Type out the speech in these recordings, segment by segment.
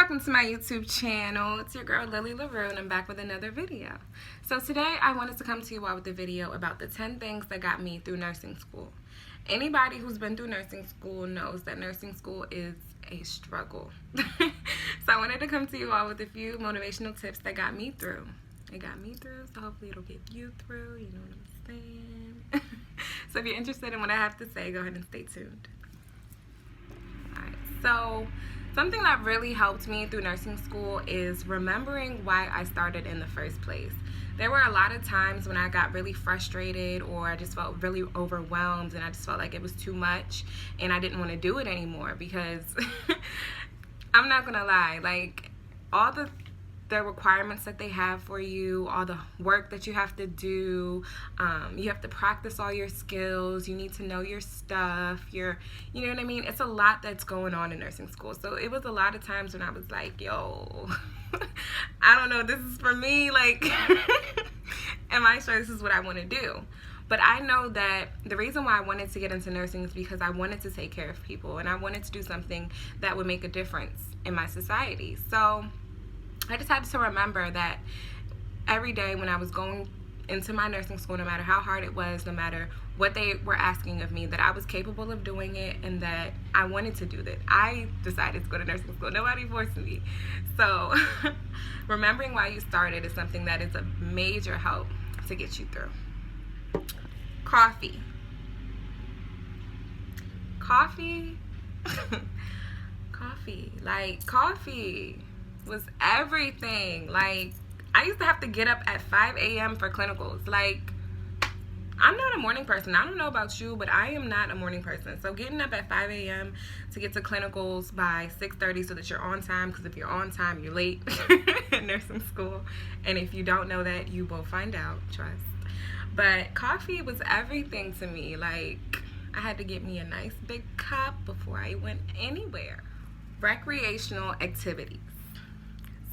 Welcome to my YouTube channel. It's your girl Lily LaRue and I'm back with another video. So today I wanted to come to you all with a video about the 10 things that got me through nursing school. Anybody who's been through nursing school knows that nursing school is a struggle. So I wanted to come to you all with a few motivational tips that got me through. It got me through, so hopefully it'll get you through, you know what I'm saying? So if you're interested in what I have to say, go ahead and stay tuned. Alright, so something that really helped me through nursing school is remembering why I started in the first place. There were a lot of times when I got really frustrated or I just felt really overwhelmed and I just felt like it was too much and I didn't want to do it anymore because I'm not gonna lie, like all the requirements that they have for you, all the work that you have to do, you have to practice all your skills, you need to know your stuff, you know what I mean? It's a lot that's going on in nursing school. So it was a lot of times when I was like, yo, I don't know, this is for me, like, am I sure this is what I want to do? But I know that the reason why I wanted to get into nursing is because I wanted to take care of people and I wanted to do something that would make a difference in my society. So I just had to remember that every day when I was going into my nursing school, no matter how hard it was, no matter what they were asking of me, that I was capable of doing it and that I wanted to do that. I decided to go to nursing school. Nobody forced me. So remembering why you started is something that is a major help to get you through. Coffee. Like coffee was everything. Like I used to have to get up at 5 a.m. for clinicals. Like I'm not a morning person. I don't know about you, but I am not a morning person. So getting up at 5 a.m. to get to clinicals by 6:30 so that you're on time, because if you're on time, you're late in nursing school. And if you don't know that, you will find out, trust. But coffee was everything to me. Like I had to get me a nice big cup before I went anywhere. Recreational activities.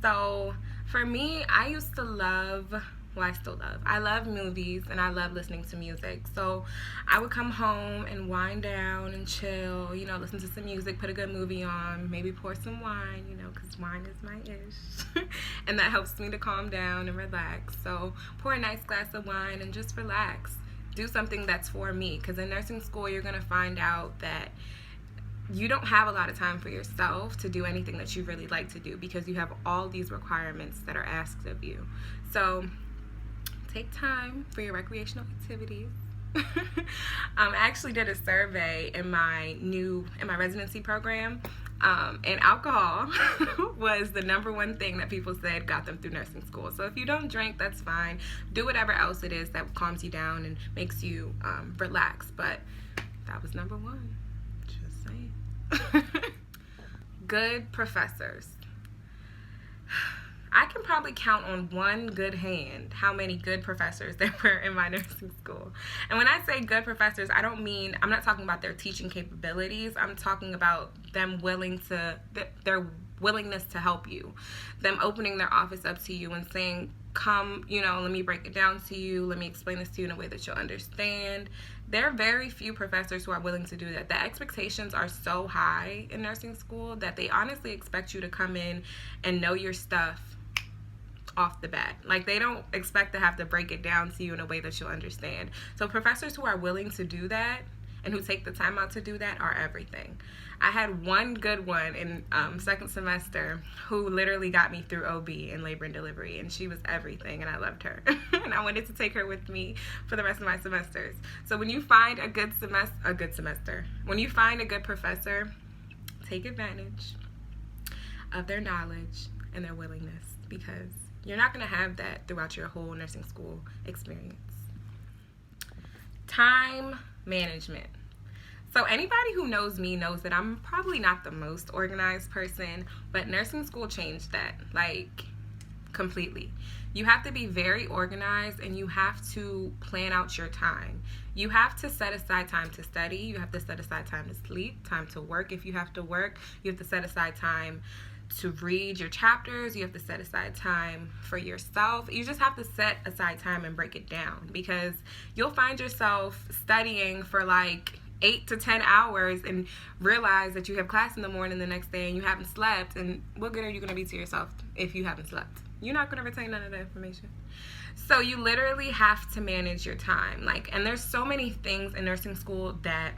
So for me, I used to love, well, I still love, I love movies and I love listening to music. So I would come home and wind down and chill, you know, listen to some music, put a good movie on, maybe pour some wine, you know, because wine is my ish. And that helps me to calm down and relax. So pour a nice glass of wine and just relax. Do something that's for me, because in nursing school, you're going to find out that you don't have a lot of time for yourself to do anything that you really like to do because you have all these requirements that are asked of you. So take time for your recreational activities. I actually did a survey in my residency program, and alcohol was the #1 thing that people said got them through nursing school. So if you don't drink, that's fine. Do whatever else it is that calms you down and makes you relax. But that was #1. Just saying. Good professors. I can probably count on one good hand how many good professors there were in my nursing school. And when I say good professors, I'm not talking about their teaching capabilities. I'm talking about their willingness to help you. Them opening their office up to you and saying, come, you know, let me break it down to you. Let me explain this to you in a way that you'll understand. There are very few professors who are willing to do that. The expectations are so high in nursing school that they honestly expect you to come in and know your stuff off the bat. Like they don't expect to have to break it down to you in a way that you'll understand. So professors who are willing to do that and who take the time out to do that are everything. I had one good one in second semester who literally got me through OB and labor and delivery, and she was everything, and I loved her. And I wanted to take her with me for the rest of my semesters. So when you find when you find a good professor, take advantage of their knowledge and their willingness, because you're not going to have that throughout your whole nursing school experience. Time management. So anybody who knows me knows that I'm probably not the most organized person, but nursing school changed that, like, completely. You have to be very organized and you have to plan out your time. You have to set aside time to study. You have to set aside time to sleep, time to work if you have to work. You have to set aside time to read your chapters. You have to set aside time for yourself. You just have to set aside time and break it down, because you'll find yourself studying for like 8 to 10 hours and realize that you have class in the morning the next day and you haven't slept, and what good are you going to be to yourself if you haven't slept? You're not going to retain none of that information. So you literally have to manage your time. And there's so many things in nursing school that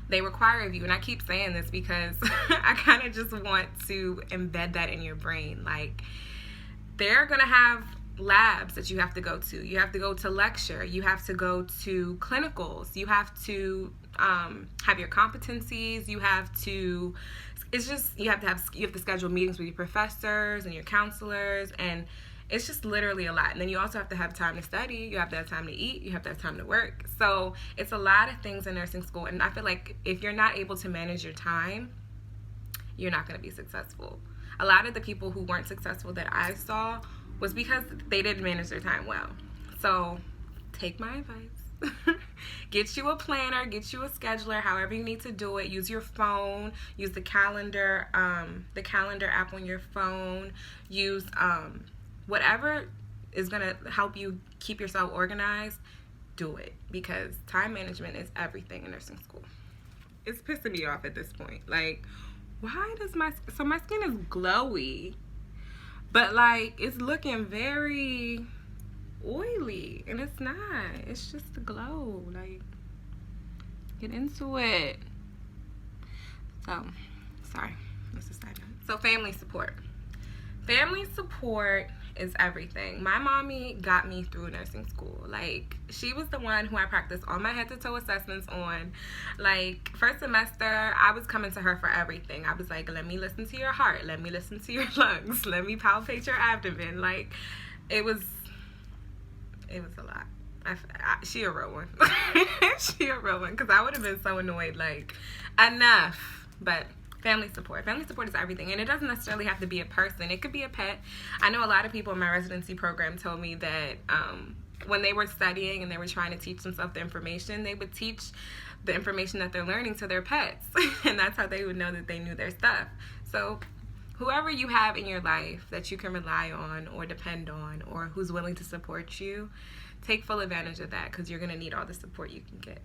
they require of you. And I keep saying this because I kind of just want to embed that in your brain. They're going to have labs that you have to go to. You have to go to lecture. You have to go to clinicals. You have to have your competencies. You have to schedule meetings with your professors and your counselors, and it's just literally a lot. And then you also have to have time to study. You have to have time to eat. You have to have time to work. So it's a lot of things in nursing school. And I feel like if you're not able to manage your time, you're not going to be successful. A lot of the people who weren't successful that I saw was because they didn't manage their time well. So take my advice. Get you a planner, get you a scheduler, however you need to do it. Use your phone, use the calendar app on your phone. Use whatever is going to help you keep yourself organized. Do it, because time management is everything in nursing school. It's pissing me off at this point. Why does my skin is glowy, but it's looking very oily, and it's not. It's just the glow. Get into it. So, sorry. That's a side note. So, family support. Family support is everything. My mommy got me through nursing school. She was the one who I practiced all my head-to-toe assessments on. First semester, I was coming to her for everything. I was like, let me listen to your heart. Let me listen to your lungs. Let me palpate your abdomen. It was a lot. She a real one. She a real one, because I would have been so annoyed. Enough. But family support. Family support is everything. And it doesn't necessarily have to be a person. It could be a pet. I know a lot of people in my residency program told me that when they were studying and they were trying to teach themselves the information, they would teach the information that they're learning to their pets. And that's how they would know that they knew their stuff. So whoever you have in your life that you can rely on or depend on, or who's willing to support you, take full advantage of that, because you're going to need all the support you can get.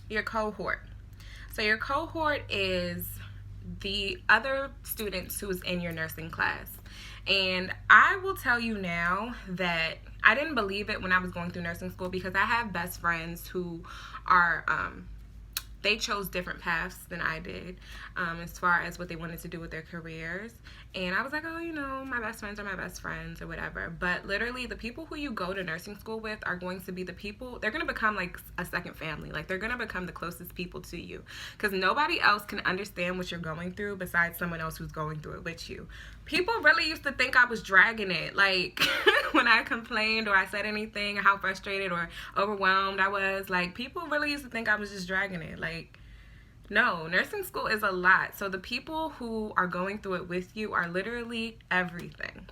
Your cohort. So your cohort is the other students who's in your nursing class. And I will tell you now that I didn't believe it when I was going through nursing school, because I have best friends who are they chose different paths than I did as far as what they wanted to do with their careers. And I was like, oh, my best friends are my best friends or whatever. But literally, the people who you go to nursing school with are going to be the people, they're going to become a second family. They're going to become the closest people to you, because nobody else can understand what you're going through besides someone else who's going through it with you. People really used to think I was dragging it. When I complained or I said anything, how frustrated or overwhelmed I was, people really used to think I was just dragging it. No, nursing school is a lot. So the people who are going through it with you are literally everything.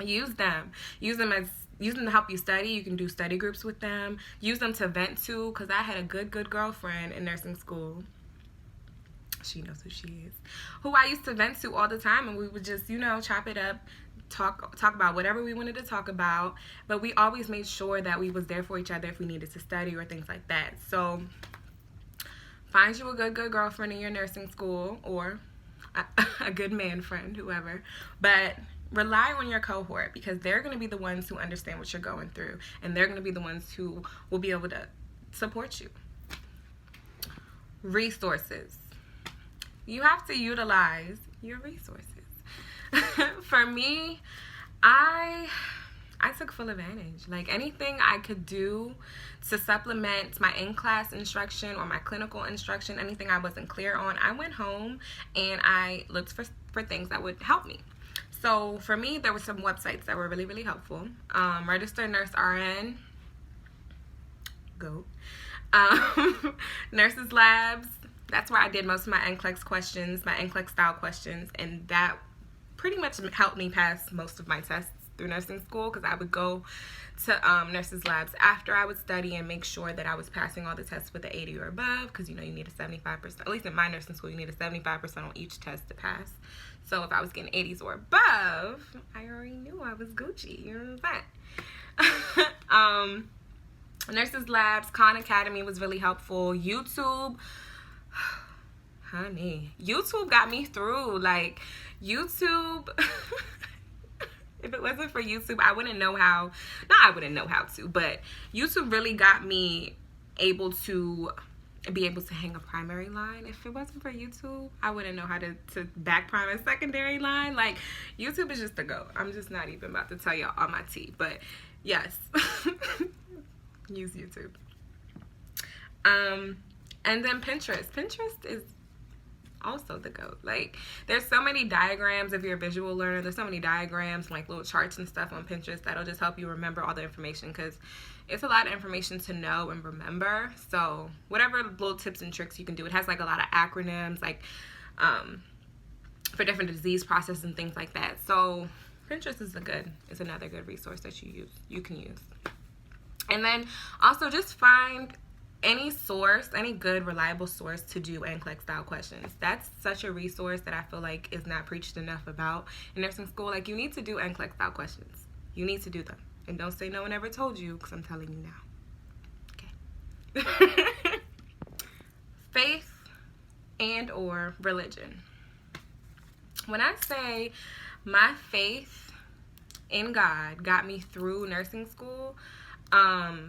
Use them. Use them to help you study. You can do study groups with them. Use them to vent to, because I had a good girlfriend in nursing school. She knows who she is. Who I used to vent to all the time, and we would just, chop it up, talk about whatever we wanted to talk about. But we always made sure that we was there for each other if we needed to study or things like that. So find you a good girlfriend in your nursing school, or a good man friend, whoever. But rely on your cohort, because they're going to be the ones who understand what you're going through, and they're going to be the ones who will be able to support you. Resources. You have to utilize your resources. For me, I took full advantage. Anything I could do to supplement my in-class instruction or my clinical instruction, anything I wasn't clear on, I went home and I looked for things that would help me. So for me, there were some websites that were really, really helpful. Registered Nurse RN, go. Nurses Labs, that's where I did most of my NCLEX questions, my NCLEX style questions, and that pretty much helped me pass most of my tests through nursing school, because I would go to Nurses Labs after I would study and make sure that I was passing all the tests with an 80 or above, because you need a 75%, at least in my nursing school, you need a 75% on each test to pass. So if I was getting 80s or above, I already knew I was Gucci, you know what I'm saying? Nurses Labs, Khan Academy was really helpful. YouTube, honey, YouTube got me through. Like, YouTube, if it wasn't for YouTube, I wouldn't know how. No, I wouldn't know how to, but YouTube really got me able to be able to hang a primary line. If it wasn't for YouTube, I wouldn't know how to back prime a secondary line. Like, YouTube is just the go. I'm just not even about to tell y'all all my tea, but yes. Use YouTube. And then Pinterest. Pinterest is also the GOAT. Like, there's so many diagrams. If you're a visual learner, there's so many diagrams, like little charts and stuff on Pinterest that'll just help you remember all the information, because it's a lot of information to know and remember. So whatever little tips and tricks you can do. It has like a lot of acronyms, like for different disease processes and things like that. So Pinterest is another good resource that you can use. And then also just find any good reliable source to do NCLEX style questions. That's such a resource that I feel like is not preached enough about in nursing school. Like, you need to do NCLEX style questions. You need to do them. And don't say no one ever told you, because I'm telling you now. Okay. Faith and or religion. When I say my faith in God got me through nursing school,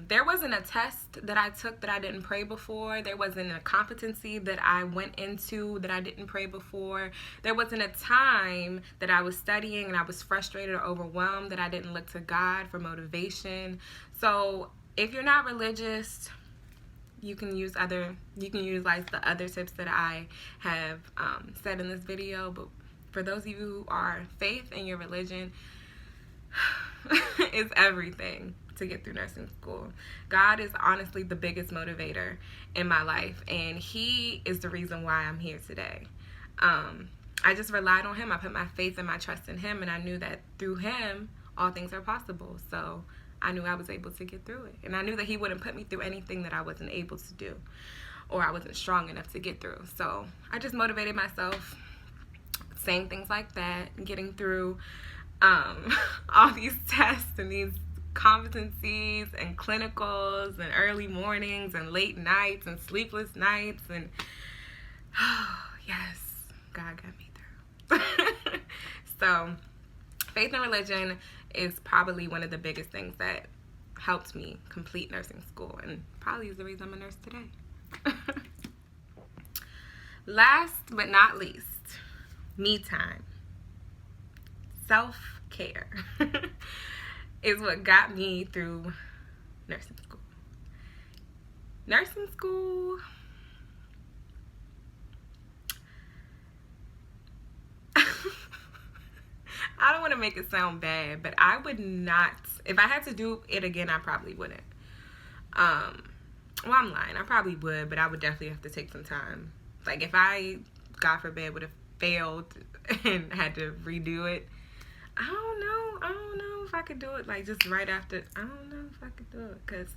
there wasn't a test that I took that I didn't pray before. There wasn't a competency that I went into that I didn't pray before. There wasn't a time that I was studying and I was frustrated or overwhelmed that I didn't look to God for motivation. So if you're not religious, you can utilize the other tips that I have said in this video. But for those of you who are, faith in your religion is everything to get through nursing school. God is honestly the biggest motivator in my life, and he is the reason why I'm here today. I just relied on him. I put my faith and my trust in him, and I knew that through him all things are possible. So I knew I was able to get through it, and I knew that he wouldn't put me through anything that I wasn't able to do or I wasn't strong enough to get through. So I just motivated myself, saying things like that, getting through all these tests and these competencies and clinicals and early mornings and late nights and sleepless nights, and yes, God got me through. So faith and religion is probably one of the biggest things that helped me complete nursing school, and probably is the reason I'm a nurse today. Last but not least, me time. SelfCare is what got me through nursing school. Nursing school, I don't want to make it sound bad, but I would not, if I had to do it again, I probably wouldn't. Well, I'm lying. I probably would, but I would definitely have to take some time. Like, if I, God forbid, would have failed and had to redo it, I don't know if I could do it, like, just right after. I don't know if I could do it, because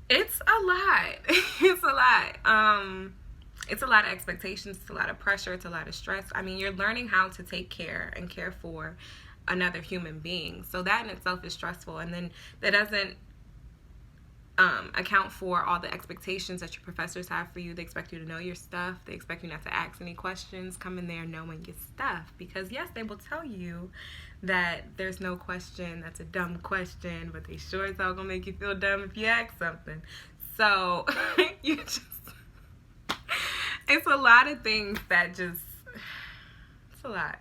it's a lot. It's a lot. It's a lot of expectations. It's a lot of pressure. It's a lot of stress. I mean, you're learning how to take care and care for another human being. So that in itself is stressful. And then that doesn't account for all the expectations that your professors have for you. They expect you to know your stuff. They expect you not to ask any questions. Come in there knowing your stuff. Because, yes, they will tell you that there's no question that's a dumb question, but they sure as hell gonna make you feel dumb if you ask something. So, it's a lot of things that just, it's a lot.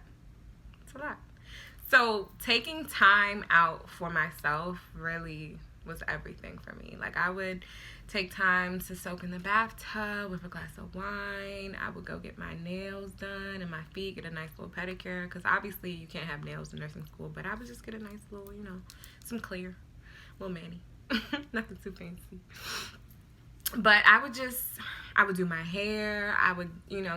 So, taking time out for myself really was everything for me. Like, I would take time to soak in the bathtub with a glass of wine. I would go get my nails done and my feet, get a nice little pedicure, because obviously you can't have nails in nursing school, but I would just get a nice little, some clear, little mani. Nothing too fancy. But I would do my hair. I would,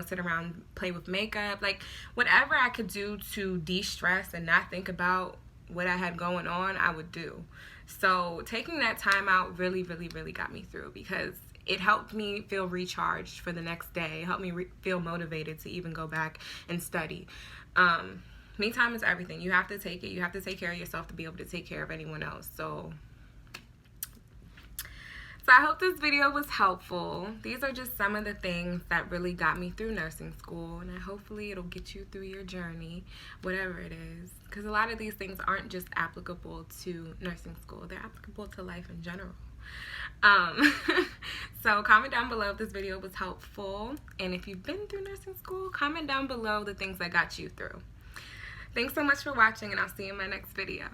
sit around, play with makeup. Like, whatever I could do to de-stress and not think about what I had going on, I would do. So taking that time out really, really, really got me through, because it helped me feel recharged for the next day. It helped me feel motivated to even go back and study. Me time is everything. You have to take it. You have to take care of yourself to be able to take care of anyone else. So So I hope this video was helpful. These are just some of the things that really got me through nursing school, and hopefully it'll get you through your journey, whatever it is. Because a lot of these things aren't just applicable to nursing school, they're applicable to life in general. So comment down below if this video was helpful, and if you've been through nursing school, comment down below the things that got you through. Thanks so much for watching, and I'll see you in my next video.